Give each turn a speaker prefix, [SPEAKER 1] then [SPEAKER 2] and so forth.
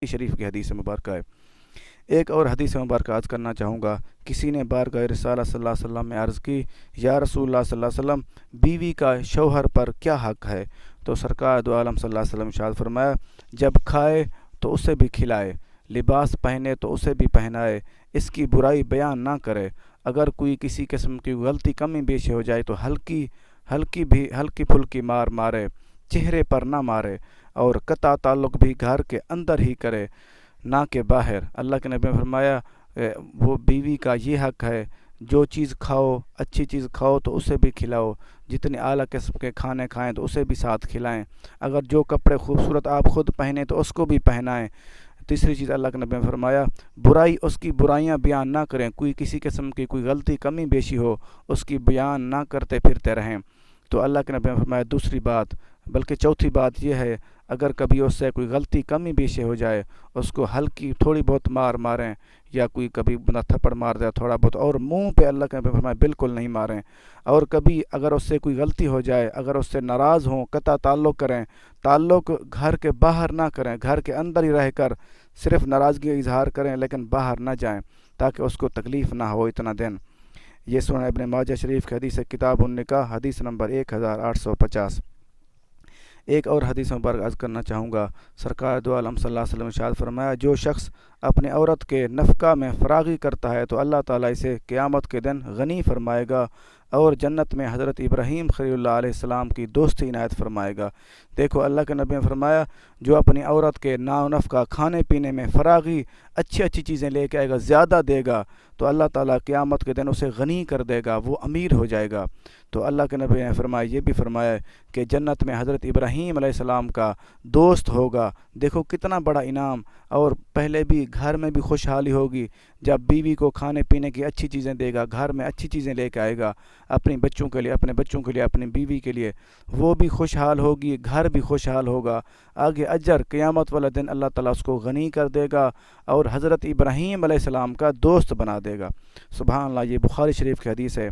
[SPEAKER 1] شریف کی حدیث مبارکہ ہے۔ ایک اور حدیث مبارکہ عرض کرنا چاہوں گا، کسی نے بارگاہ رسالہ صلی اللہ علیہ وسلم میں عرض کی، یا رسول اللہ صلی اللہ علیہ وسلم، بیوی کا شوہر پر کیا حق ہے؟ تو سرکار دو عالم صلی اللہ علیہ وسلم ارشاد فرمایا، جب کھائے تو اسے بھی کھلائے، لباس پہنے تو اسے بھی پہنائے، اس کی برائی بیان نہ کرے، اگر کوئی کسی قسم کی غلطی کمی بیشی ہو جائے تو ہلکی پھلکی مار مارے، چہرے پر نہ مارے، اور قطع تعلق بھی گھر کے اندر ہی کرے نہ کہ باہر۔ اللہ کے نبی نے فرمایا وہ بیوی کا یہ حق ہے، جو چیز کھاؤ، اچھی چیز کھاؤ تو اسے بھی کھلاؤ، جتنے اعلیٰ قسم کے کھانے کھائیں تو اسے بھی ساتھ کھلائیں، اگر جو کپڑے خوبصورت آپ خود پہنیں تو اس کو بھی پہنائیں۔ تیسری چیز اللہ کے نبی نے فرمایا، برائی اس کی برائیاں بیان نہ کریں، کوئی کسی قسم کی کوئی غلطی کمی بیشی ہو اس کی بیان نہ کرتے پھرتے رہیں۔ تو اللہ کے نبی نے فرمایا دوسری بات، بلکہ چوتھی بات یہ ہے، اگر کبھی اس سے کوئی غلطی کمی بیشی ہو جائے اس کو ہلکی تھوڑی بہت مار ماریں، یا کوئی کبھی بندہ تھپڑ مار دیا تھوڑا بہت، اور منہ پہ اللہ کے نبی نے فرمایا بالکل نہیں ماریں۔ اور کبھی اگر اس سے کوئی غلطی ہو جائے، اگر اس سے ناراض ہوں، قطع تعلق کریں، تعلق گھر کے باہر نہ کریں، گھر کے اندر ہی رہ کر صرف ناراضگی کا اظہار کریں لیکن باہر نہ جائیں تاکہ اس کو تکلیف نہ ہو اتنا دن۔ یہ سنن ابن ماجہ شریف کی حدیث ہے، کتاب النکاح، حدیث نمبر 1850۔ ایک اور حدیث مبارک عرض کرنا چاہوں گا، سرکار دو عالم صلی اللہ علیہ وسلم ارشاد فرمایا، جو شخص اپنی عورت کے نفقہ میں فراغی کرتا ہے تو اللہ تعالیٰ اسے قیامت کے دن غنی فرمائے گا اور جنت میں حضرت ابراہیم خلیل اللہ علیہ السلام کی دوستی عنایت فرمائے گا۔ دیکھو اللہ کے نبی نے فرمایا، جو اپنی عورت کے نفقہ کھانے پینے میں فراغی اچھی چیزیں لے کے آئے گا، زیادہ دے گا، تو اللہ تعالیٰ قیامت کے دن اسے غنی کر دے گا، وہ امیر ہو جائے گا۔ تو اللہ کے نبی نے فرمایا، یہ بھی فرمایا کہ جنت میں حضرت ابراہیم علیہ السلام کا دوست ہوگا۔ دیکھو کتنا بڑا انعام، اور پہلے بھی گھر میں بھی خوشحالی ہوگی جب بیوی کو کھانے پینے کی اچھی چیزیں دے گا، گھر میں اچھی چیزیں لے کے آئے گا اپنے بچوں کے لیے، اپنی بیوی کے لیے، وہ بھی خوشحال ہوگی، گھر بھی خوشحال ہوگا، آگے اجر قیامت والا دن اللہ تعالیٰ اس کو غنی کر دے گا اور حضرت ابراہیم علیہ السلام کا دوست بنا دے گا۔ سبحان اللہ، یہ بخاری شریف کی حدیث ہے۔